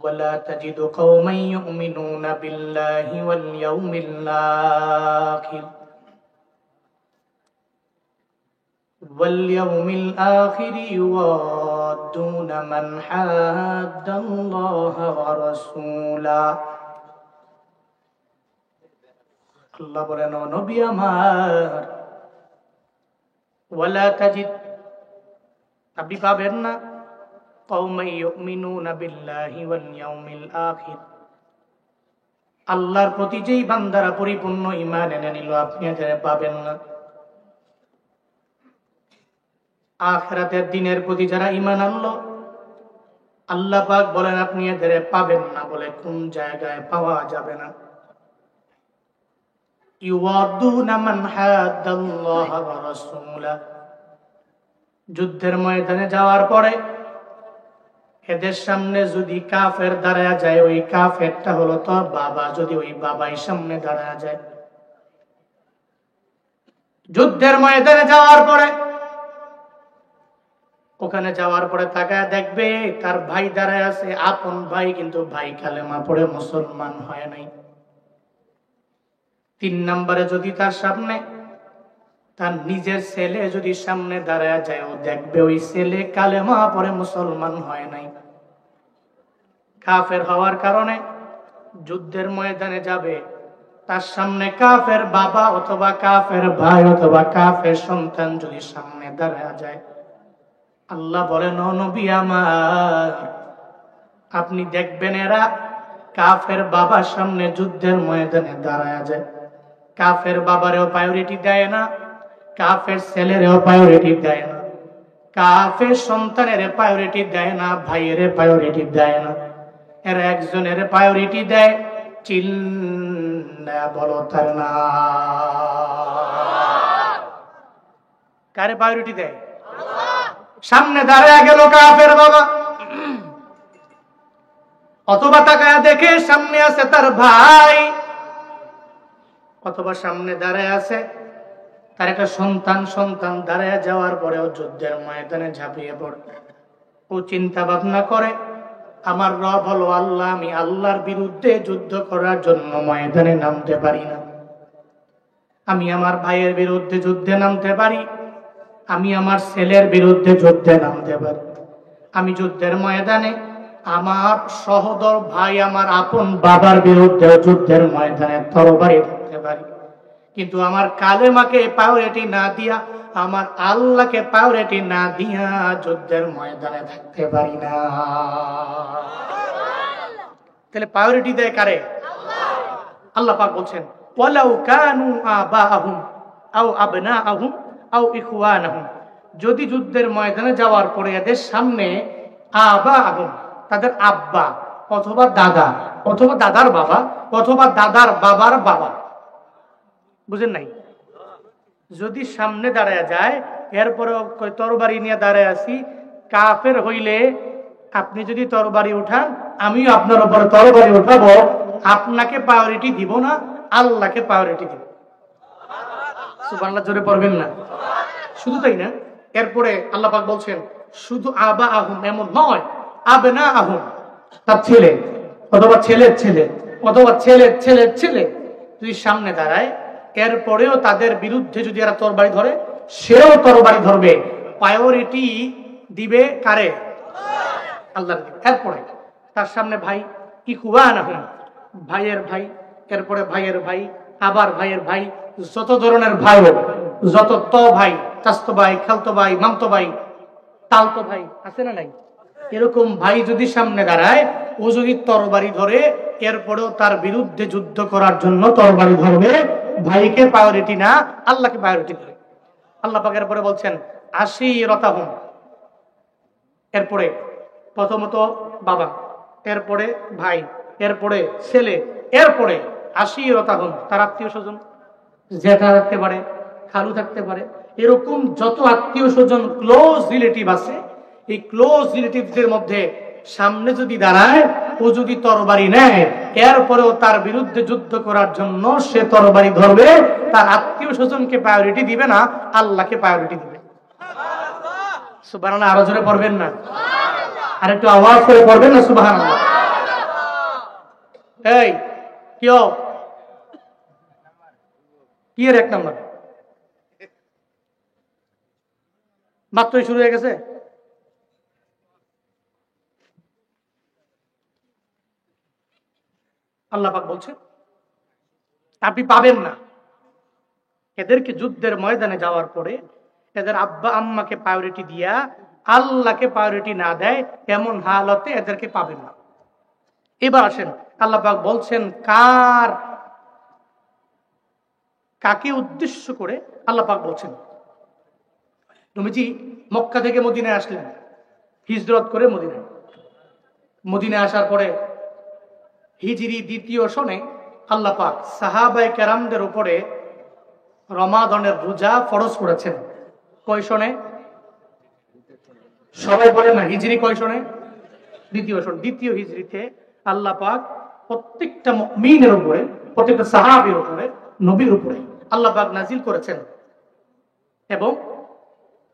ولا تجد قوما يؤمنون بالله واليوم الآخر يوادون من حاد الله ورسوله আল্লাহ বলেন ও নবী আমার ওয়ালা তাজিদ আপনি পাবেন না কওমান ইউমিনুনা বিল্লাহি ওয়াল ইয়াউমিল আখির আল্লাহর প্রতি যেই বান্দারা পরিপূর্ণ ঈমান এনে নিল আপনি এদের পাবেন না। আখিরাতের দিনের প্রতি যারা ঈমান আনলো আল্লাহ পাক বলেন আপনি এদের পাবেন না। বলে কোন জায়গায় পাওয়া যাবে না? ইউয়াদুনা মান হাদাল্লাহ ওয়া রাসূলা যুদ্ধের ময়দানে যাওয়ার পরে এদের সামনে যদি কাফের দাঁড়ায় যায়, ওই কাফেরটা হলো তোর বাবা, যদি ওই বাবাই সামনে দাঁড়ায় যায়, যুদ্ধের ময়দানে যাওয়ার পরে ওখানে যাওয়ার পরে তাকায় দেখবে তার ভাই দাঁড়ায় আছে, আপন ভাই, কিন্তু ভাই কালেমা পড়ে মুসলমান হয় নাই। 3 নম্বরে যদি তার সামনে তার নিজের ছেলে যদি সামনে দাঁড়ায় যায়, ও দেখবে ওই ছেলে কালেমা পড়ে মুসলমান হয় নাই। কাফের হওয়ার কারণে যুদ্ধের ময়দানে যাবে, তার সামনে কাফের বাবা অথবা কাফের ভাই অথবা কাফের সন্তান যদি সামনে দাঁড়ায় যায়, আল্লাহ বলেন ও নবী আমার আপনি দেখবেন এরা কাফের বাবার সামনে যুদ্ধের ময়দানে দাঁড়ায় যায়, কাফের বাবারেও প্রায়োরিটি দেয় না, কাফের ছেলেরেও প্রায়োরিটি দেয় না, কাফের সন্তানের প্রায়োরিটি দেয় না, ভাইয়ের প্রায়োরিটি দেয় না, এর একজনের প্রায়োরিটি দেয়। চিল্লা বলো তার না, কারে প্রায়োরিটি দেয়? সামনে দাঁড়ায় গেল কাফের বাবা, অথবা তাকায়া দেখে সামনে আছে তার ভাই, অথবা সামনে দাঁড়ায় আছে তার একটা সন্তান দাঁড়ায় যাওয়ার পরেও যুদ্ধের ময়দানে ঝাঁপিয়ে পড়ে। ও চিন্তা ভাবনা করে আমার রব হলো আল্লাহ, আমি আল্লাহর বিরুদ্ধে যুদ্ধ করার জন্য ময়দানে নামতে পারি না, আমি আমার ভাইয়ের বিরুদ্ধে যুদ্ধে নামতে পারি, আমি আমার ছেলের বিরুদ্ধে যুদ্ধে নামতে পারি, আমি যুদ্ধের ময়দানে আমার সহোদর ভাই আমার আপন বাবার বিরুদ্ধে যুদ্ধের ময়দানে তরবারি ধরতে পারি, কিন্তু আমার কালেমাকে প্রায়োরিটি না দিয়া, আমার আল্লাহকে প্রায়োরিটি না দিয়া যুদ্ধের ময়দানে থাকতে পারি না। তাহলে প্রায়োরিটি দেয় কারে? আল্লাহ পাক বলছেন ওয়ালাউ কানু আবাহুম আও আবনাআহুম আও ইখওয়ানাহুম, যদি যুদ্ধের ময়দানে যাওয়ার পরে এদের সামনে আবাহুম তাদের আব্বা অথবা দাদা অথবা দাদার বাবা অথবা দাদার বাবার বাবা, বুঝেন নাই, যদি সামনে দাঁড়ায় যায়, এরপরে তরবারি নিয়ে দাঁড়ায় আছি, কাফের হইলে আপনি যদি তরবারি উঠান আমিও আপনার উপরে তরবারি উঠাবো, আপনাকে প্রায়োরিটি দিব না, আল্লাহকে প্রায়োরিটি দিব। সুবহানাল্লাহ জোরে পড়বেন না? শুধু তাই না, এরপরে আল্লাহ পাক বলছেন শুধু আবা আহুম এমন নয়, আবনা আহুম তার ছেলে অথবা ছেলের ছেলে অথবা ছেলের ছেলের ছেলে যদি সামনে দাঁড়ায়, এরপরেও তাদের বিরুদ্ধে যদি এরা তরবারি ধরে, সেও তরবারি ধরবে, প্রায়োরিটি দিবে কারে? আল্লাহ দিবে। এরপরে তার সামনে ভাই, ইখওয়ানাহুম ভাইয়ের ভাই, এরপরে ভাইয়ের ভাই, আবার ভাইয়ের ভাই, যত ধরনের ভাই হোক, যত ভাই, চাচতো ভাই, খালতো ভাই, মামতো ভাই, তালতো ভাই আছে না নাই, এরকম ভাই যদি সামনে দাঁড়ায়, ও যদি তরবারি ধরে, এরপরেও তার বিরুদ্ধে যুদ্ধ করার জন্য তরবারি ধরবে, ভাইকে প্রায়োরিটি না, আল্লাহকে প্রায়োরিটি দেবে। আল্লাহ পাক এরপরে বলছেন আশিরাতাহুম, এরপরে প্রথমত বাবা, এরপরে ভাই, এরপরে ছেলে, এরপরে আশিরাতাহুম তার আত্মীয় স্বজন, জেঠা থাকতে পারে, খালু থাকতে পারে, এরকম যত আত্মীয় স্বজন ক্লোজ রিলেটিভ আছে, এই ক্লোজ রিলেটিভদের মধ্যে সামনে যদি দাঁড়ায়, ও যদি তরবারি নেয়, এরপরেও তার বিরুদ্ধে যুদ্ধ করার জন্য সে তরবারি ধরবে, তার আত্মীয় স্বজনকে প্রায়োরিটি দিবে না, আল্লাহকে প্রায়োরিটি দিবে। সুবহানাল্লাহ, আরো জোরে পড়বেন না? আর একটু আওয়াজ করে পড়বেন না সুবহানাল্লাহ? এই কেউ কি এর 1 নাম্বার মাত্রই শুরু হয়ে গেছে। আল্লাহ পাক বলছেন আপনি পাবেন না। এদেরকে যুদ্ধের ময়দানে যাওয়ার পরে এদের আব্বা আম্মাকে প্রায়োরিটি দিয়া আল্লাহকে প্রায়োরিটি না দেয় এমন হালতে এদেরকে পাবেন না। এবার আসেন আল্লাহ পাক বলছেন কাকে উদ্দেশ্য করে আল্লাহ পাক বলছেন। নবীজি মক্কা থেকে মদিনায় আসলেন, হিজরত করে মদিনায় আসার পরে হিজরি 2য় সনে আল্লাহ পাক সাহাবায়ে কেরামদের উপরে রমাদানের রোজা ফরজ করেছেন। কয় সনে? সবাই বলেন না, হিজরি কয় সনে? 2য় সন। 2য় হিজরিতে আল্লাহ পাক প্রত্যেকটা মুমিনের উপরে, প্রত্যেকটা সাহাবীর উপরে, নবীর উপরে আল্লাহ পাক নাজিল করেছেন এবং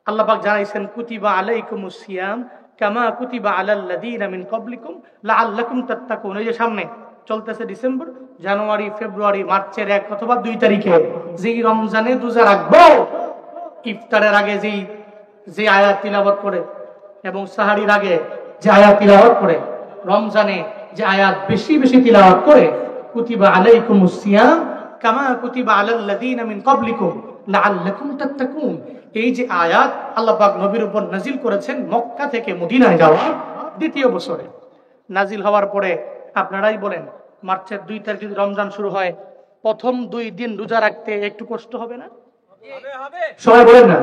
আল্লাহ পাক জানাইছেন কুতিবা আলাইকুমুস সিয়াম কামা কুতিবা আলাল লাযিনা মিন ক্বাবলিকুম লাআল্লাকুম তাত্তাকুন। এই যে সামনে চলতেছে ডিসেম্বর, জানুয়ারি, ফেব্রুয়ারি, মার্চের 1 অথবা 2 তারিখে যেই রমজানে রোজা রাখবো, ইফতারের আগে যে আয়াত তিলাওয়াত করে এবং সাহারির আগে যে আয়াত তিলাওয়াত করে, রমজানে যে আয়াত বেশি বেশি তিলাওয়াত করে, কুতিবা আলাইকুমুস সিয়াম কামা কুতিবা আলাল লাযিনা মিন ক্বাবলিকুম লাআল্লাকুম তাত্তাকুন। এই যে আয়াত আল্লাহ পাক নবীর উপর নাজিল করেছেন মক্কা থেকে মদিনায় যাওয়া 2য় বছরে। নাজিল হওয়ার পরে আপনারাই বলেন মার্চের 2 তারিখ যদি রমজান শুরু হয়, প্রথম 2 দিন রোজা রাখতে একটু কষ্ট হবে না? সবাই বলেন না?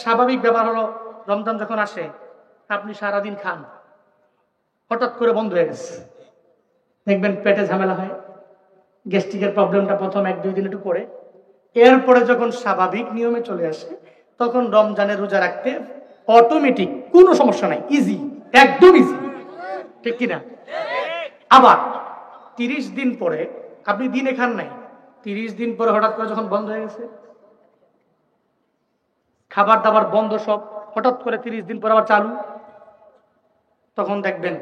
স্বাভাবিক ব্যাপার হলো রমজান যখন আসে আপনি সারাদিন খান, হঠাৎ করে বন্ধ হয়ে গেছে, দেখবেন পেটে ঝামেলা হয়, গ্যাস্ট্রিকের প্রবলেমটা প্রথম 1-2 দিন একটু করে, এরপরে যখন স্বাভাবিক নিয়মে চলে আসে তখন রমজানের রোজা রাখতে অটোমেটিক কোনো সমস্যা নাই, ইজি, একদম ইজি, ঠিক কিনা? আবার 30 দিন পরে আপনি দিনে খান নাই, 30 দিন পরে হঠাৎ করে যখন বন্ধ হয়ে গেছে, খাবার দাবার বন্ধ সব, হঠাৎ করে 30 দিন পর আবার চালু, তখন দেখবেন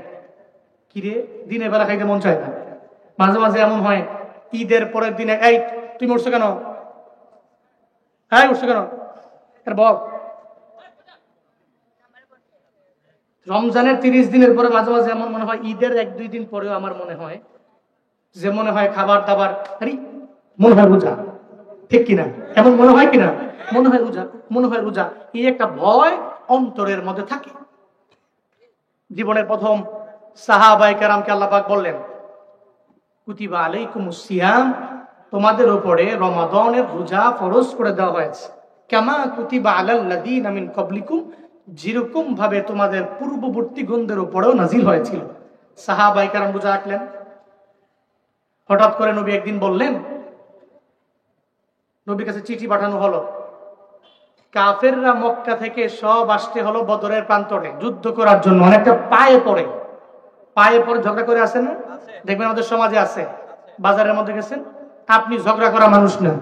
কিরে দিনের বেলা খাইতে মন চায় না। মাঝে মাঝে এমন হয় ঈদের পরের দিনে, এই তুমি উঠছো কেন, হ্যাঁ উঠছো কেন, এর বল। রমজানের 30 দিনের পরে মাঝে মাঝে এমন মনে হয়, ঈদের 1-2 দিন পরেও আমার মনে হয় যে মনে হয় খাবার দাবার, আরে মনে হয় রোজা, ঠিক কিনা? এমন মনে হয় কিনা? মনে হয় রোজা, এই একটা ভয় অন্তরের মধ্যে থাকে। জীবনের প্রথম সাহাবায়ে কেরামকে আল্লাহ পাক বললেন কুতিবা আলাইকুমুস সিয়াম, তোমাদের উপরে রমাদানের রোজা ফরজ করে দেওয়া হয়েছে, কামা কুতিবা আলাল লাযিনা মিন ক্বাবলিকুম, যেরকম ভাবে তোমাদের পূর্ববর্তী গণদের উপরেও নাজিল হয়েছিল। সাহাবায়ে কেরাম রোজা রাখলেন। হঠাৎ করে নবী একদিন বললেন, নবীর কাছে চিঠি পাঠানো হলো, কাফেররা মক্কা থেকে সব আসতে হলো বদরের প্রান্তরে যুদ্ধ করার জন্য। অনেকটা পায়ে পড়ে ঝগড়া করে আসেন না, দেখবেন আমাদের সমাজে আছে, বাজারের মধ্যে গেছেন, আপনি ঝগড়া করা মানুষ না,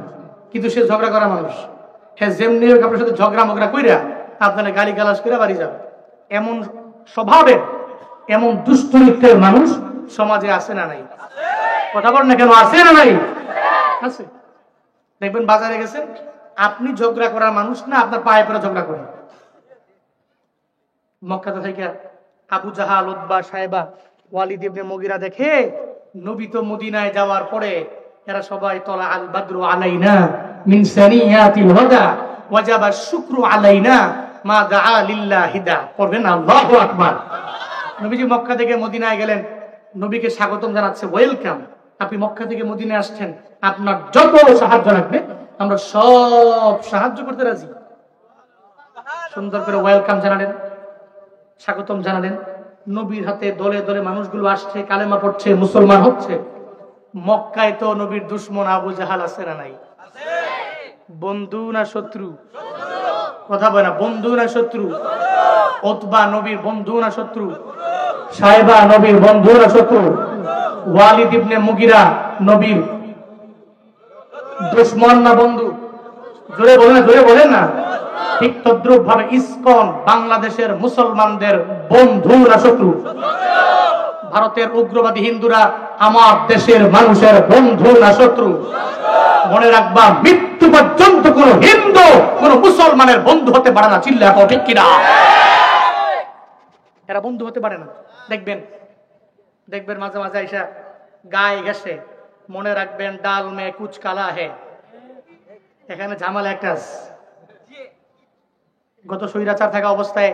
কিন্তু সে ঝগড়া করা মানুষ, হ্যাঁ যেমনি হোক আপনার সাথে ঝগড়া মগড়া কইরা আপনারা গালি গালাজ করে বাড়ি যাবে, এমন স্বভাবের, এমন দুষ্টমিত্রের মানুষ সমাজে আছে না নাই? কথা বল না কেন, আছে না নাই? আছে। দেখবেন বাজারে গেছেন, আপনি ঝগড়া করার মানুষ না, আপনার পায়ে পড়ে ঝগড়া করে। মক্কা থেকে আবু জাহাল, উতবা, সাইবা, ওয়ালিদ ইবনে মুগিরা দেখে নবী তো মদিনায় যাওয়ার পরে এরা সবাই তলা আল বাদরু আলাইনা মিন সানিয়াতিল হুদা ওয়াজাবা শুকরু আলাইনা মা দাআ লিল্লাহি দা। পড়বেন আল্লাহু আকবার। নবীজি মক্কা থেকে মদিনায় গেলেন, নবীকে স্বাগতম জানাচ্ছে, ওয়েলকাম, আপনি মক্কা থেকে মদিনায় আসছেন, আপনার যত সাহায্য লাগবে আমরা সব সাহায্য করতে রাজি। সুন্দর করে ওয়েলকাম জানালেন, স্বাগতম জানালেন। নবীর হাতে দলে দলে মানুষগুলো আসছে, কালেমা পড়ছে, মুসলমান হচ্ছে। মক্কায় তো নবীর দুশমন আবু জাহাল আছে না নাই? বন্ধু না শত্রু? কথা বলে না, বন্ধু না শত্রু? উতবা নবীর বন্ধু না শত্রু? সাইবা নবীর বন্ধু না শত্রু? ওয়ালিদ ইবনে মুগিরা নবীর দুশমন না বন্ধু? জোরে বলেন না। ঠিক তদ্রুপ ভাবে ইসকন বাংলাদেশের মুসলমানদের বন্ধু না শত্রু? ভারতের উগ্রবাদী হিন্দুরা আমার দেশের মানুষের বন্ধু না শত্রু? মনে রাখবা, মৃত্যু পর্যন্ত কোন হিন্দু কোন মুসলমানের বন্ধু হতে পারে না। চিল্লা কও ঠিক কিনা? এরা বন্ধু হতে পারে না। দেখবেন দেখবেন মাঝে মাঝে আইসা গায়ে গেছে, মনে রাখবেন ডাল মে কুচ কালা হে, এখানে ঝামেলা একটা আছে। গত স্বৈরাচার থাকা অবস্থায়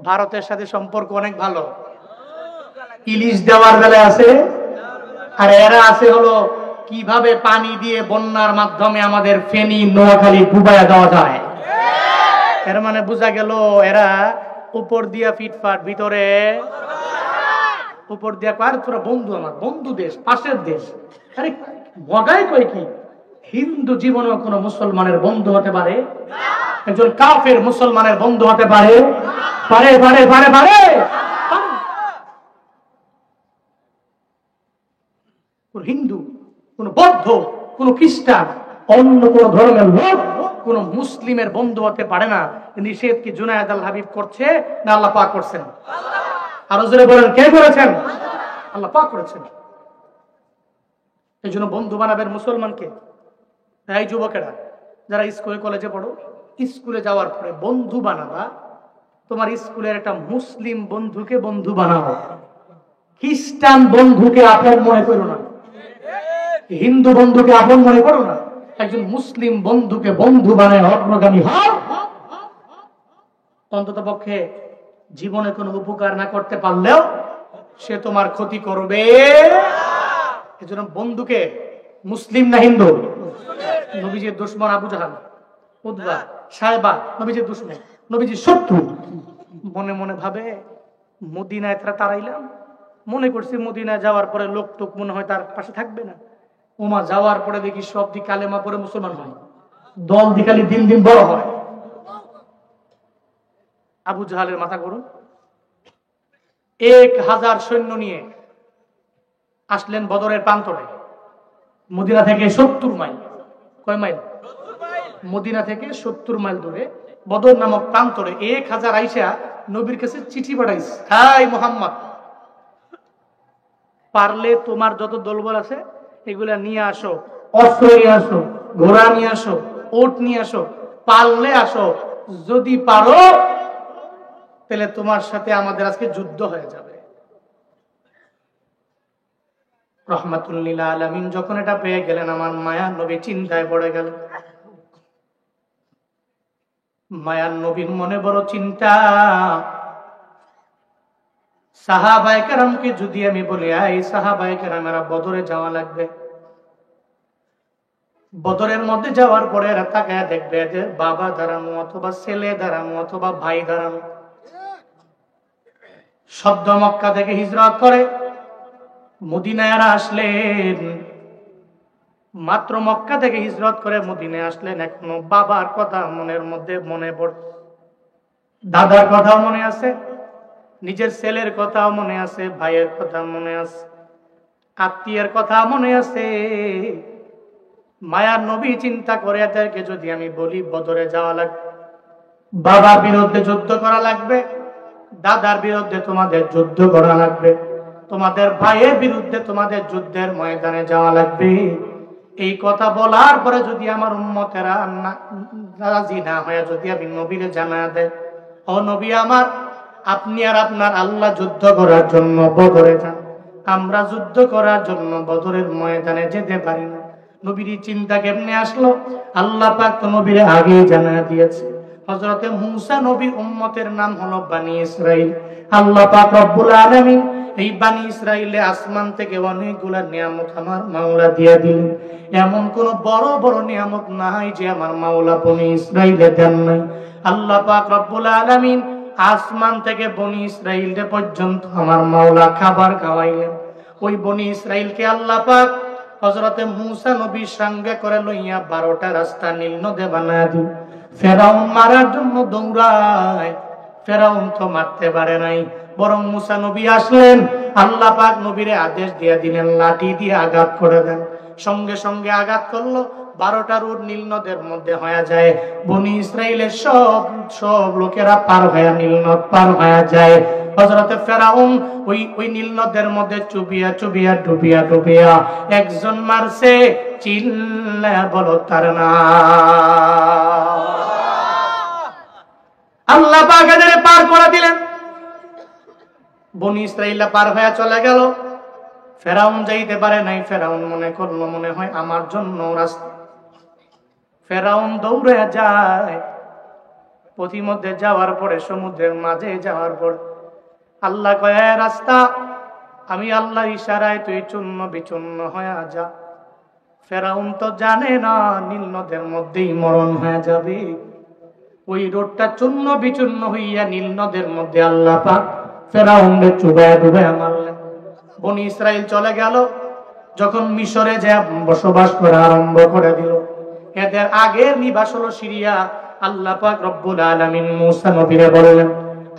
ভারতের সাথে সম্পর্ক অনেক ভালো, ইলিশ দেওয়ার বেলায় আছে, আর এরা আছে হলো কিভাবে পানি দিয়ে বন্যার মাধ্যমে আমাদের ফেনী নোয়াখালী ডুবাইয়া দেওয়া যায়। এর মানে বোঝা গেল এরা উপর দিয়া ফিটফাট, ভিতরে উপর দিয়া কার, তোরা বন্ধু, আমার বন্ধু দেশ, পাশের দেশ। আরে মগাই কয় কি, হিন্দু জীবনেও কোন মুসলমানের বন্ধু হতে পারে? একজন কাফের মুসলমানের বন্ধু হতে পারে? পারে পারে পারে পারে। কোন হিন্দু, কোন বৌদ্ধ, কোন খ্রিস্টান, অন্য কোন ধর্মের লোক কোন মুসলিমের বন্ধু হতে পারে না। নিষেধ কি জুনায়েদ আল হাবিব করছে না আল্লাহ পাক করছেন? আরো জোরে বলেন, কে করেছেন? আল্লাহ পাক করেছেন। এই জন্য বন্ধু বানাবেন মুসলমানকে। এই যুবকেরা যারা স্কুলে কলেজে পড়ো, স্কুলে যাওয়ার পরে বন্ধু বানাবা, তোমার স্কুলের একটা মুসলিম বন্ধুকে বন্ধু বানাও। খ্রিস্টান বন্ধুকে আপন মনে করো না, হিন্দু বন্ধুকে আপন মনে করো না। একজন মুসলিম বন্ধুকে বন্ধু বানায় অগ্রগামী হও। অন্তত পক্ষে জীবনে কোনো উপকার না করতে পারলেও সে তোমার ক্ষতি করবে। এজন্য বন্ধুকে, মুসলিম না হিন্দু? নবীজির দুশমন আবু জাহাল, উতবা, সায়বা নবীজির দুশমন, নবীজির শত্রু। মনে মনে ভাবে মদিনায় তারাইলাম, মনে করছি মদিনায় যাওয়ার পরে লোক টোক মনে হয় তার পাশে থাকবে না। ওমা যাওয়ার পরে দেখি সব দিক কালেমা পরে মুসলমান হয়, দল দিকালি দিন দিন বড় হয়। আবু জাহালের মাথা গরম। 1000 সৈন্য নিয়ে আসলেন বদরের প্রান্তরে। মদিনা থেকে 70 মাইল, কয় মাইল? মদিনা থেকে 70 মাইল দূরে বদর নামক প্রান্তরে 1000 আইসা নবীর কাছে চিঠি পাঠাইছে, হাই মুহাম্মদ, পারলে তোমার যত দলবল আছে এগুলা নিয়ে আসো, অস্ত্র নিয়ে আসো, ঘোড়া নিয়ে আসো, ওট নিয়ে আসো, পারলে আসো, যদি পারো তাহলে তোমার সাথে আমাদের আজকে যুদ্ধ হয়ে যাবে। রহমাতুল লিল আলামিন যখন এটা পেয়ে গেলেন, আমার মায়ার নবী চিন্তায় পড়ে গেল। মায়ার নবীর মনে বড় চিন্তা, সাহাবায়ে কেরামকে যদি আমি বলি এই সাহাবায়ে কেরামেরা বদরে যাওয়া লাগবে, বদরের মধ্যে যাওয়ার পরে এরা তাকায় দেখবে এদের বাবা দাঁড়ানো অথবা ছেলে দাঁড়ানো অথবা ভাই দাঁড়ানো। সদ্য মক্কা থেকে হিজরত করে মদিনায় আসলেন, মাত্র মক্কা থেকে হিজরত করে মদিনায় আসলেন, এখনো বাবার কথা মনের মধ্যে মনে পড়ে, দাদার কথা মনে আছে, নিজের ছেলের কথাও মনে আছে, ভাইয়ের কথা মনে আছে, আত্মীয়ের কথা মনে আছে। মায়ার নবী চিন্তা করে এদেরকে যদি আমি বলি বদরে যাওয়া লাগবে, বাবার বিরুদ্ধে যুদ্ধ করা লাগবে, দাদার বিরুদ্ধে তোমাদের যুদ্ধ করা লাগবে, তোমাদের ভাইয়ের বিরুদ্ধে তোমাদের যুদ্ধের ময়দানে যাওয়া লাগবে, এই কথা বলার পরে যদি আমার উম্মতেরা রাজি না হয়, যদি আমি নবীরে জানায়া দেয়, ও নবী আমার, আপনি আর আপনার আল্লাহ যুদ্ধ করার জন্য বদরে যান, আমরা যুদ্ধ করার জন্য বদরের ময়দানে যেতে পারি না। নবীর চিন্তা কেমনে আসলো? আল্লাহ পাক তো নবীরে আগেই জানায়া দিয়েছে। হযরতে মূসা নবীর উম্মতের নাম হলো বনি ইসরাইল। আল্লাহ পাক রব্বুল আলামিন এই বনি ইসরাইলে আসমান থেকে অনেকগুলা নিয়ামত আমার মাওলা দিয়ে দিলেন। এমন কোন বড় বড় নিয়ামত নাই যে আমার মাওলা বনি ইসরাইলে দেন নাই। আল্লাহ পাক রব্বুল আলামিন আসমান থেকে বনি ইসরাইল পর্যন্ত আমার মাওলা খাবার খাওয়াইলেন। ওই বনি ইসরাইলকে আল্লাহ পাক হযরতে মূসা নবীর সঙ্গে করে লইয়া 12টা রাস্তা নীল নদে বানায় দিল। ফেরাউন মারার জন্য দৌড়ায়, ফেরাউন তো মারতে পারে নাই, বরং মূসা নবী আসলেন, আল্লাহ পাক নবীরে আদেশ দিয়ে দিলেন লাঠি দিয়ে আঘাত করে দেন। সঙ্গে সঙ্গে আঘাত করলো, 12টা রুট নীল নদের মধ্যে হয়ে যায়। বনি ইসরাইলের সব লোকেরা পার হয়ে নীল নদ পার হয়ে যায়। হযরতে ফেরাউন ওই নীল নদের মধ্যে চুবিয়া চুবিয়া ডুবিয়া ডুবিয়া একজন মারছে, চিল্লায়া বলো তার নাম। আল্লাহ পাক এদের পার করে দিলেন। বনি ইসরাইল পার হয়ে চলে গেল। ফেরাউন যাইতে পারে নাই। ফেরাউন মনে করলো মনে হয় আমার জন্য রাস্তা। ফেরাউন দৌড়ে যায়। পথিমধ্যে যাওয়ার পরে সমুদ্রের মাঝে যাওয়ার পর আল্লাহ কয় রাস্তা, আমি আল্লাহর ইশারায় তুই চূর্ণ বিচূর্ণ হয়ে যা। ফেরাউন তো জানে না নীল নদের মধ্যেই মরণ হয়ে যাবে। ওই রোডটা চূর্ণ বিচূর্ণ হইয়া নীল নদের মধ্যে আল্লাহ পাক ফেরাউনকে চুবায়া ডুবায়া মারলেন। বনি ইসরাইল চলে গেল। যখন মিশরে যে বসবাস করা আরম্ভ করে দিল, এদের আগের নিবাস হলো সিরিয়া। আল্লাহ পাক রব্বুল আলামিন মূসা নবীরে বললেন,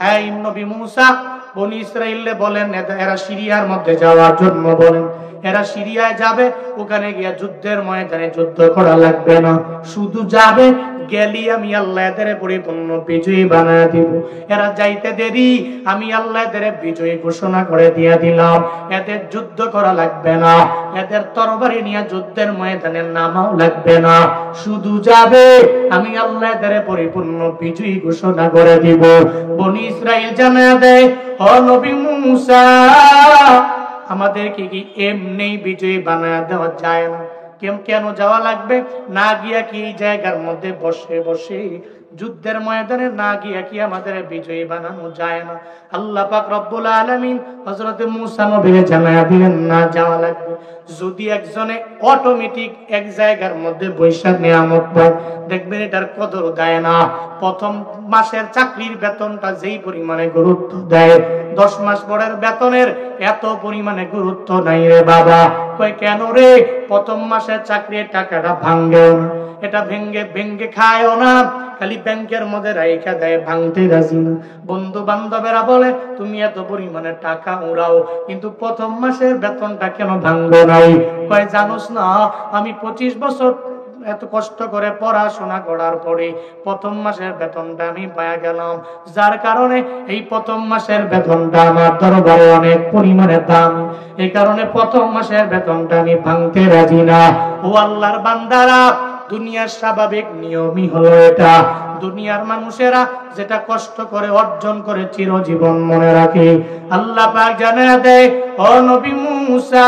হে নবী মূসা, বনি ইসরাইলকে বলেন এরা সিরিয়ার মধ্যে যাওয়ার জন্য বলেন। এরা সিরিয়ায় যাবে, ওখানে গিয়া যুদ্ধের ময়দানে যুদ্ধ করা লাগবে না, শুধু যাবে, গেলি আমি আল্লাহ এদের পরিপূর্ণ বিজয়ী বানায় দিব। এরা যাইতে দেরি, আমি আল্লাহ এদের বিজয়ী ঘোষণা করে দিয়ে দিলাম। এদের যুদ্ধ করা লাগবে না, এদের তরবারি নিয়ে যুদ্ধের ময়দানে নামাও লাগবে না, শুধু যাবে, আমি আল্লাহ এদের পরিপূর্ণ বিজয়ী ঘোষণা করে দিব। বনি ইসরাইল জানায় দেয়, ও নবী মূসা, আমাদেরকে কি এমনি বিজয়ী বানায় দেওয়া যায় না? কেন যাওয়া লাগবে? না গিয়া কি এই জায়গার মধ্যে বসে বসে যুদ্ধের ময়দানে না গিয়া কি আমাদের বিজয়ী বানানো যায় না? আল্লাহ পাক রব্বুল আলামিন হযরত মূসা নবীকে জানায়া দিলেন, না, যাওয়া লাগবে। যদি একজনে অটোমেটিক এক জায়গার মধ্যে বৈশাখ নিয়ামত পায়, দেখবেন এটার কদর দেয় না। প্রথম মাসের চাকরির বেতনটা যেই পরিমাণে গুরুত্ব দেয়, 10 মাস পরের বেতনের এত পরিমাণে গুরুত্ব নাই রে বাবা। কয় কেন রে? প্রথম মাসের চাকরির টাকাটা ভাঙ্গেও না, এটা ভেঙ্গে খায়ও না, খালি ব্যাংকের মধ্যে রাইখা দেয়, ভাঙতে রাজি না। বন্ধু বান্ধবেরা বলে তুমি এত পরিমাণে টাকা উড়াও, কিন্তু প্রথম মাসের বেতনটা কেন ভাঙবো নাই? কয় জানোস না, আমি 25 বছর এত কষ্ট করে পড়াশোনা করার পরে প্রথম মাসের বেতনটা আমি পাওয়া গেলাম, যার কারণে এই প্রথম মাসের বেতনটা আমার দরবারে অনেক পরিমাণে দাম। এই কারণে প্রথম মাসের বেতনটা আমি ভাঙতে রাজি না। ও আল্লাহর বান্দারা, দুনিয়ার স্বাভাবিক নিয়মই হলো এটা। দুনিয়ার মানুষেরা যেটা কষ্ট করে অর্জন করে চিরজীবন মনে রাখে। আল্লাহ পাক জানায়া দেয়, ও নবী মূসা,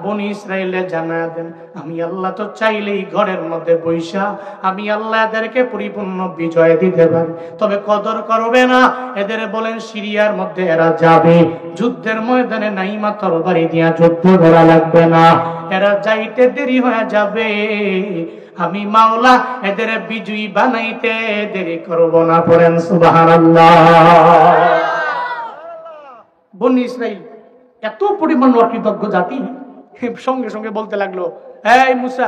বনি ইসরাইলে জানায়া দেন, আমি আল্লাহ তো চাইলেই ঘরের মধ্যে বৈশা আমি আল্লাহ এদেরকে পরিপূর্ণ বিজয় দিতে পারি, তবে কদর করবে না। এদের বলেন সিরিয়ার মধ্যে এরা যাবে, যুদ্ধের ময়দানে নাইমা তরবারি দিয়া যুদ্ধ করা লাগবে না, এরা যাইতে দেরি হয়ে যাবে, আমি মাওলা এদের বিজয়ী বানাইতে দেরি করব না। পড়েন সুবহানাল্লাহ। বনি ইসরাইল এত পরিমাণ অকৃতজ্ঞ জাতি, সঙ্গে সঙ্গে বলতে লাগলো, এই মূসা,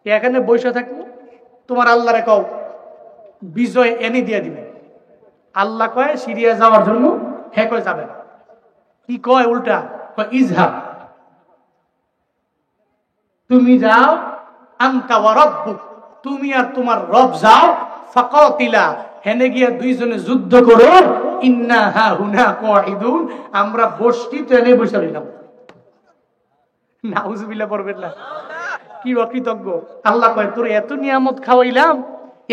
এখানে বসে থাকবো, তোমার আল্লাহরে কও বিজয় এনে দিয়ে দিবে। আল্লাহ কয় সিরিয়া যাওয়ার জন্য, হে কয় যাবে না। কি কয় উল্টা? কয় ইজহাব, তুমি যাও, আনতা ওয়া রাব্বুক, তুমি আর তোমার রব যাও, ফাকাতিলা, হেনে গিয়া দুইজনে যুদ্ধ করো, ইন্না হাহুনা কাঈদুন, আমরা বসতি তো এনে বসে রইলাম। নাউজুবিল্লাহ পড়বেন না? কি অকৃতজ্ঞ। আল্লাহ কয় তোরে এত নিয়ামত খাওয়াইলাম,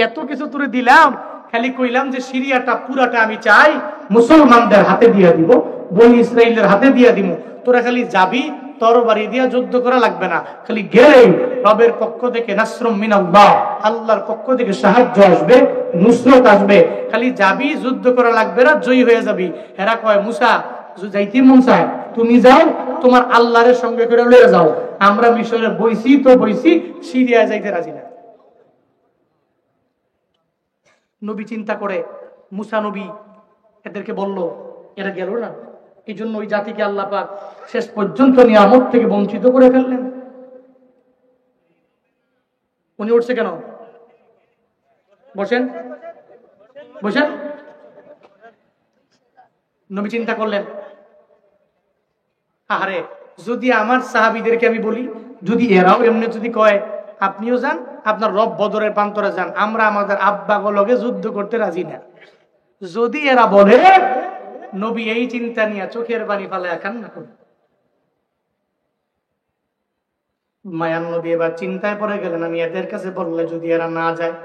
এত কিছু তোরে দিলাম, খালি কইলাম যে সিরিয়াটা পুরাটা আমি চাই মুসলমানদের হাতে দিয়ে দিব, বনি ইসরাইলের হাতে দিয়ে দিব, তোরা খালি যাবি, তরবারি দিয়া যুদ্ধ করা লাগবে না, খালি গেলেই রবের পক্ষ থেকে নাসরুম মিনাল্লাহ, আল্লাহর পক্ষ থেকে সাহায্য আসবে, নুসরত আসবে, খালি যাবি, যুদ্ধ করা লাগবে না, জয়ী হয়ে যাবি। এরা কয় মুসা, যাইতে মন চায় তুমি যাও, তোমার আল্লাহরের সঙ্গে করে লয়ে যাও, আমরা মিশরে বইছি তো বইছি, সিরিয়া যাইতে রাজি না। নবী চিন্তা করে, মুসা নবী এদেরকে বলল, এরা গেল না, এই জন্য ওই জাতিকে আল্লাহ পাক শেষ পর্যন্ত নিয়ামত থেকে বঞ্চিত করে ফেললেন। উনি উঠছে কেন? বসেন বসেন। নবী চিন্তা করলেন, আরে যদি আমার সাহাবীদেরকে আমি বলি, যদি এরাও এমনি যদি কয় আপনিও যান, আপনার রব বদরের প্রান্তরে যান, আমরা আমাদের আব্বা গুলোকে যুদ্ধ করতে রাজি না, যদি এরা বলে নবী এই চিন্তা নিয়ে চোখের পানি ফালায়া কান্না করে, মায়ার নবী এবার চিন্তায় পড়ে গেলেন, আমি এদের কাছে বললে যদি এরা না যায়,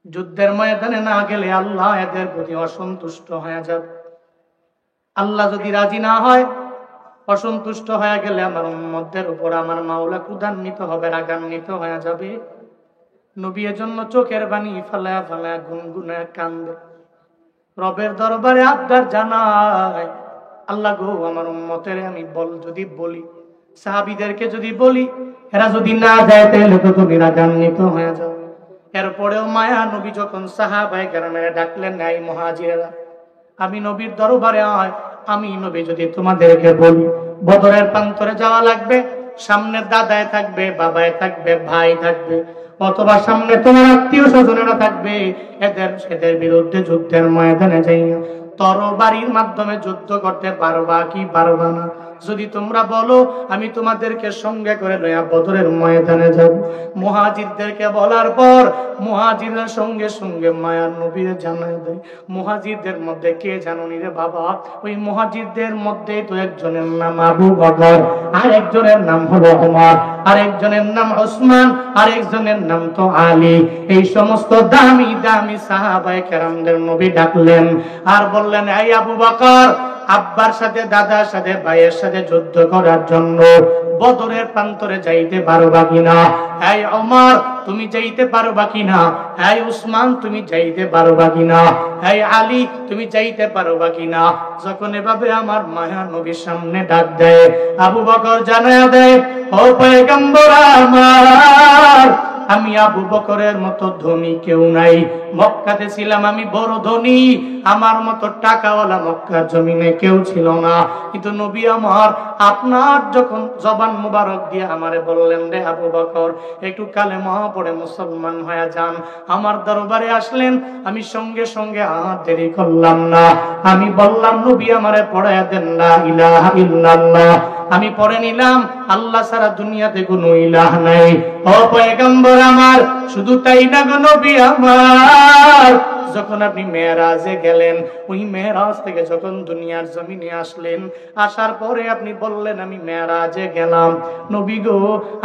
যুদ্ধের ময়দানে না গেলে আল্লাহ এদের প্রতি অসন্তুষ্ট হয়ে যাবে। আল্লাহ যদি রাজি না হয়, অসন্তুষ্ট হয়ে গেলে আমার উম্মতদের উপর আমার মাওলা ক্রোধান্বিত হবে, রাগান্বিত হয়ে যাবে। নবী এজন্য চোখের পানি ফালায়া ফালায়া গুনগুনায় কান্দে, রবের দরবারে আবদার জানায়, আল্লাহ গো আমার উম্মতের আমি যদি বলি, সাহাবীদেরকে যদি বলি, এরা যদি না যায় তাহলে তো তুমি রাগান্বিত হয়ে যাও। এরপরেও মায়া নবী যখন সাহাবায়ে কেরামের ডাকলেন, এই মুহাজিরেরা আমি নবীর দরবারে আয়, আমি নবী যদি তোমাদেরকে বলি বদরের প্রান্তরে যাওয়া লাগবে, সামনে দাদায় থাকবে, বাবায় থাকবে, ভাই থাকবে, অথবা সামনে তোমার আত্মীয় স্বজনেরা থাকবে, এদের বিরুদ্ধে যুদ্ধের ময়দানে যাইয়া তরবারির মাধ্যমে যুদ্ধ করতে পারবা কি পারবা না? যদি তোমরা বলো আমি তোমাদেরকে সঙ্গে করে লইয়া বদরের ময়দানে যাব। মুহাজিরদেরকে বলার পর মুহাজিররা সঙ্গে সঙ্গে মায়ার নবীরে জানায় দেয়। মুহাজিরদের মধ্যে কে জানোনি রে বাবা? ওই মুহাজিরদের মধ্যে তো একজনের নাম আবু বকর, আর একজনের নাম হলো ওমর, আর একজনের নাম ওসমান, আর একজনের নাম তো আলী। এই সমস্ত দামি দামি সাহাবায়ে কেরামদের নবী ডাকলেন আর বললেন, এই আবু বকর, আব্বার সাথে, দাদার সাথে, ভাইয়ের সাথে যুদ্ধ করার জন্য বদরের প্রান্তরে যাইতে পারবা কিনা? এই ওমর তুমি যাইতে পারবা কিনা? এই উসমান তুমি যাইতে পারবা কিনা? এই আলী তুমি যাইতে পারবা কিনা? যখন এভাবে আমার মায়া নবীর সামনে ডাক দেয়, আবু বকর জানায়া দেয়, ও পয়গম্বর আমার, আমি আবু বকরের মতো ধনী কেউ নাই। মক্কাতে ছিলাম আমি বড় ধনী, আমার মতো টাকাওয়ালা মক্কার জমিনে কেউ ছিল না। কিন্তু নবী আমার আপনার যখন জবান মুবারক দিয়ে আমারে বললেন, রে আবু বকর একটু কালেমা পড়ে মুসলমান হয়ে যান, আমার দরবারে আসলেন, আমি সঙ্গে সঙ্গে আর দেরি করলাম না, আমি বললাম নবী আমারে পড়ায়া দেন লা ইলাহা ইল্লাল্লাহ। আমি পড়ে নিলাম, আল্লাহ ছাড়া দুনিয়াতে কোনো ইলাহ নাই। ও পয়গম্বর আমার, শুধু তাই না গো নবী আমার, যখন আপনি মেরাজে গেলেন, ওই মেরাজ থেকে যখন দুনিয়ার জমিনে আসলেন, আসার পরে আপনি বললেন আমি মেরাজে গেলাম। নবী গো,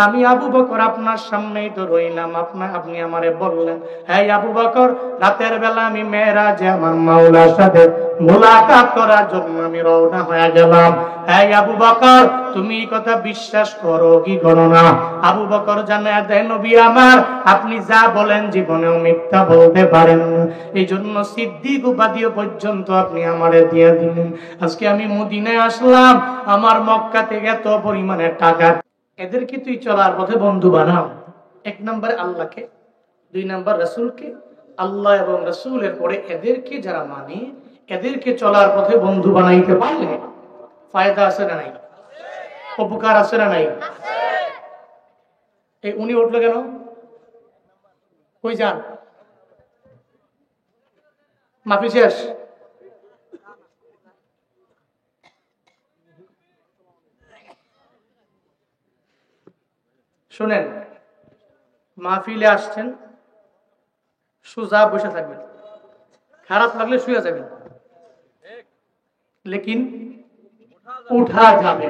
আমি আবু বকর আপনার সামনেই তো রইলাম, আপনি আমারে বললেন, এই আবু বকর, রাতের বেলা আমি মেরাজে আমার মাওলার সাথে মুলাকাত করার জন্য আমি রওনা হয়ে গেলাম। এই আবু বকর, তুমি এই কথা বিশ্বাস করো কি করো না? আবু বকর জানায় দেয়, নবী আমার, আপনি যা বলেন জীবনেও মিথ্যা বলতে পারেন না, এই জন্য সিদ্দিক উপাধিও পর্যন্ত আপনি আমারে দিয়ে দিলেন। আজকে আমি মদিনায় আসলাম, আমার মক্কা থেকে এত পরিমাণে টাকা। এদেরকে তুই চলার পথে বন্ধু বানাও। এক নম্বরে আল্লাহকে, দুই নম্বর রাসূলকে, আল্লাহ এবং রাসূলের পরে এদেরকে যারা মানে, এদেরকে চলার পথে বন্ধু বানাইতে পারলে ফায়দা আছে না নাই? উপকার আছে না নাই? এই উনি উঠলো কেন? কই যান? মাফি শেষ? শুনেন, মাহফিলে আসছেন, সোজা বসে থাকবেন, খারাপ লাগলে শুয়ে যাবেন, লেকিন উঠা যাবে,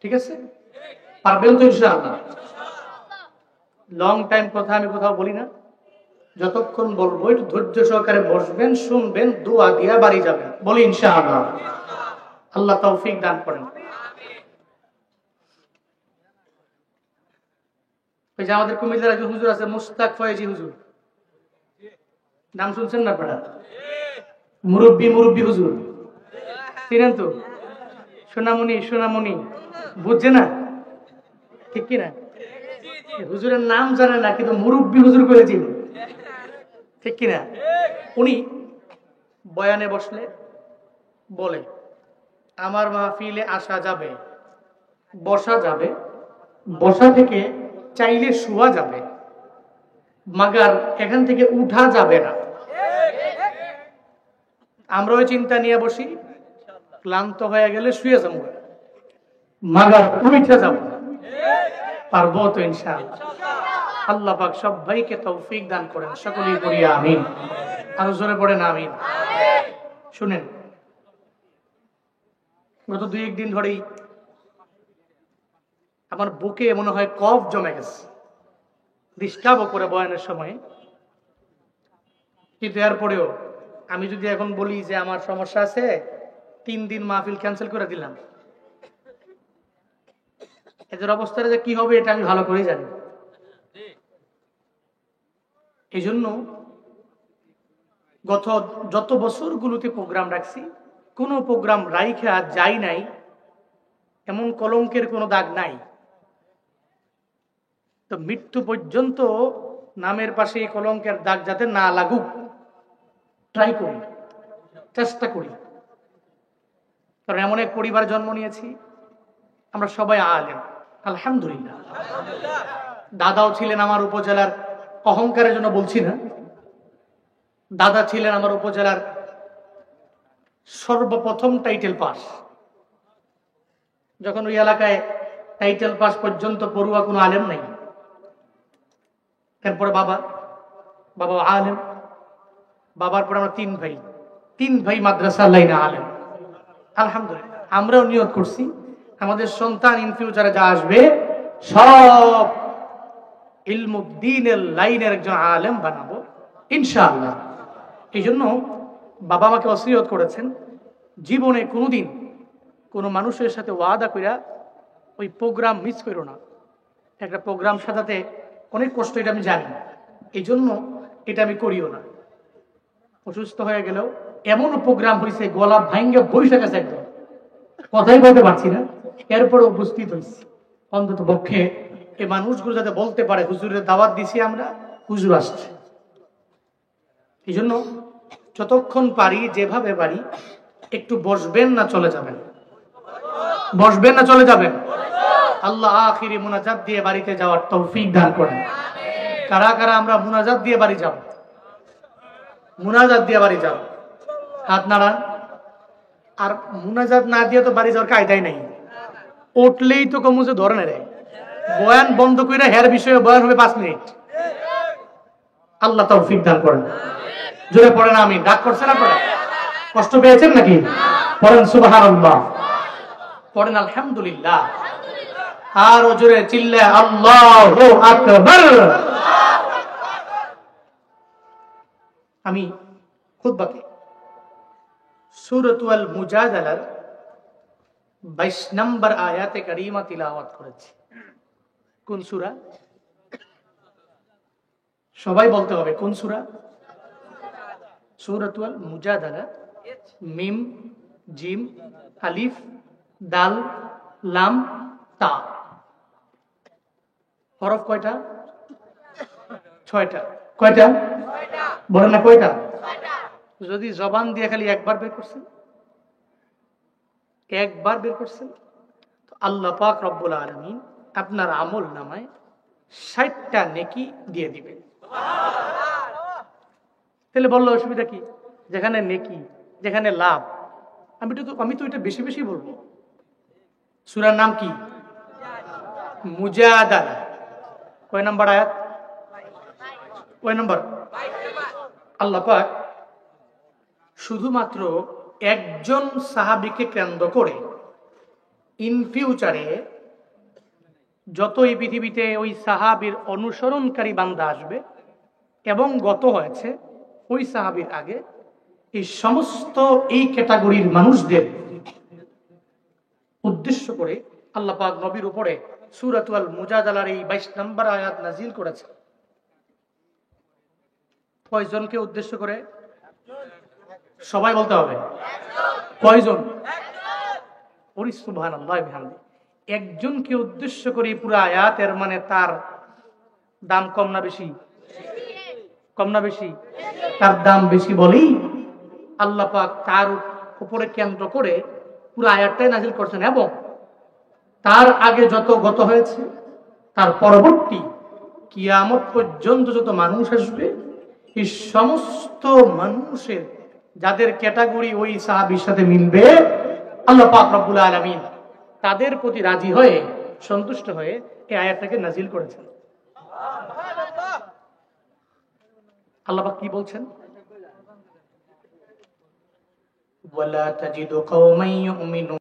ঠিক আছে? পারবেন তো ইনশাআল্লাহ? লং টাইম কথা আমি কোথাও বলি না, যতক্ষণ বলবো একটু ধৈর্য সহকারে বসবেন, শুনবেন, দোয়া দিয়া বাড়ি যাবেন, বলি ইনশাআল্লাহ। আল্লাহ তৌফিক দান করেন। ওই যে আমাদের কুমিল্লার একজন হুজুর আছে, মুস্তাক ফয়েজি হুজুর, নাম শুনছেন না আপনারা? মুরব্বী হুজুর চিনেন তো? সোনামণি বুঝছে না, ঠিক কিনা? হুজুরের নাম জানে না, কিন্তু মুরব্বী হুজুর করেছি, ঠিক কিনা? উনি বয়ানে বসলে বলে, আমার মাহফিলে আসা যাবে, বসা যাবে, বসা থেকে চাইলে শোয়া যাবে, মাগার এখান থেকে উঠা যাবে না। আমরা ওই চিন্তা নিয়ে বসি, ক্লান্ত হয়ে গেলে শুয়ে যাবো, মাগার উঠে যাবো। পারবো তো ইনশাআল্লাহ? আল্লাহ পাক সবাইকে তৌফিক দান করেন, সকলেই পড়ি আমিন। আরো জোরে পড়েন আমিন। শুনেন, গত 2-1 দিন ধরেই আমার বুকে মনে হয় কফ জমে গেছে, ডিস্টার্বও করে বয়ানের সময়। কিন্তু এরপরেও আমি যদি এখন বলি যে আমার সমস্যা আছে, 3 দিন মাহফিল ক্যান্সেল করে দিলাম, এদের অবস্থাটা যে কি হবে এটা আমি ভালো করেই জানি। এই জন্য গত যত বছরগুলোতে প্রোগ্রাম রাখছি, কোনো প্রোগ্রাম রাইখা যাই নাই, এমন কলঙ্কের কোনো দাগ নাই। তো মৃত্যু পর্যন্ত নামের পাশে এই কলঙ্কের দাগ যাতে না লাগুক ট্রাই করি, চেষ্টা করি। কারণ এমন এক পরিবার জন্ম নিয়েছি, আমরা সবাই আলেম আলহামদুলিল্লাহ। দাদাও ছিলেন আমার উপজেলার, অহংকারের জন্য বলছি না, দাদা ছিলেন আমার উপজেলার সর্বপ্রথম টাইটেল পাস। যখন ওই এলাকায় টাইটেল পাস পর্যন্ত পড়ুয়া কোনো আলেম নাই। এরপরে বাবা আলেম, বাবার পরে আমরা 3 ভাই মাদ্রাসা লাইনে আলেম আলহামদুলিল্লাহ। আমরাও নিয়ত করছি আমাদের সন্তান ইন ফিউচারে যা আসবে সব ইলমুদ্দিনের লাইনের একজন আলেম বানাবো ইনশাআল্লাহ। এই জন্য বাবা আমাকে ওসিয়ত করেছেন, জীবনে কোনোদিন কোনো মানুষের সাথে ওয়াদা কইরা ওই প্রোগ্রাম মিস করো না। একটা প্রোগ্রাম সাজাতে অনেক কষ্ট, এটা আমি জানি, এই জন্য এটা আমি করিও না। অসুস্থ হয়ে গেলেও এমনও প্রোগ্রাম হয়েছে গলা ভাঙ্গে বসে গেছে, একদম কথাই বলতে পারছি না, এরপরে উপস্থিত হয়েছি। অন্তত পক্ষে এই মানুষগুলো যাতে বলতে পারে হুজুরের দাওয়াত দিছি আমরা, হুজুর আসছে। এই জন্য যতক্ষণ পারি, যেভাবে পারি, একটু বসবেন না চলে যাবেন, বসবেন না চলে যাবেন। আল্লাহ আখিরি মুনাজাত দিয়ে বাড়িতে যাওয়ার তৌফিক দান করেন। কারা কারা আমরা মুনাজাত দিয়ে বাড়ি যাব? মুনাজাত দিয়ে বাড়ি যাব, হাত নাড়ান। আর মুনাজাত না দিয়ে তো বাড়ি যাওয়ার কায়দাই নাই। উঠলেই তো কমুজে ধরে নেয়, বয়ান বন্ধ করে হের বিষয়ে বয়ান হবে 5 মিনিট। আল্লাহ তৌফিক দান করেন। জোরে পড়েন আমিন। রাগ করছেন আপনারা? কষ্ট পেয়েছেন নাকি? পড়েন সুবহানাল্লাহ, পড়েন আলহামদুলিল্লাহ, আর জোরে চিল্লা আল্লাহু আকবার। আমি খুতবাতে সূরাতুল মুজাদালার 22 নম্বর আয়াতে কারিমা তিলাওয়াত করেছি। কোন সূরা? সবাই বলতে হবে কোন সূরা? সূরাতুল মুজাদালা। মিম, জিম, আলিফ, দাল, লাম, তা। হরফ কয়টা? 6টা। কয়টা? বলেন না কয়টা? যদি জবান দিয়ে খালি একবার বের করছেন, একবার বের করছেন, তো আল্লাহ পাক রব্বুল আলামিন আপনার আমল নামায় 60টা নেকি দিয়ে দিবেন। তাহলে বললো অসুবিধা কি? যেখানে নেকি, যেখানে লাভ, আমি তো এটা বেশি বেশি বলবো। সূরার নাম কি? মুজাদালা। কয় নম্বর আয়াত? কয় নম্বর? আল্লাহ পাক শুধুমাত্র একজন সাহাবীকে কেন্দ্র করে ইন ফিউচারে যত এই পৃথিবীতে ওই সাহাবীর অনুসরণকারী বান্দা আসবে এবং গত হয়েছে ওই সাহাবীর আগে, এই সমস্ত এই ক্যাটাগরির মানুষদের উদ্দেশ্য করে আল্লাহ পাক নবীর উপরে সূরাতুল মুজাদালার এই 22 নম্বর আয়াত নাজিল করেছে। কয়জনকে উদ্দেশ্য করে? সবাই বলতে হবে। কয়জন? ওরে সুবহানাল্লাহ বিহামদি। একজনকে উদ্দেশ্য করে পুরো আয়াত, এর মানে তার দাম কম না বেশি? কম না বেশি? তার দাম বেশি বলেই আল্লাহ পাক তার উপরে কেন্দ্র করে পুরো আয়াতটাই নাজিল করছেন। এবং তার আগে যত গত হয়েছে, তার পরবর্তী কিয়ামত পর্যন্ত যত মানুষ আসবে, এই সমস্ত মানুষের যাদের ক্যাটাগরি ওই সাহাবীর সাথে মিলবে, আল্লাহ পাক রব্বুল আলামিন তাদের প্রতি রাজি হয়ে, সন্তুষ্ট হয়ে এই আয়াতটাকে নাজিল করেছেন। আল্লাহ পাক কি বলছেন? ওয়ালা তাজিদু কওমান ইউমিনু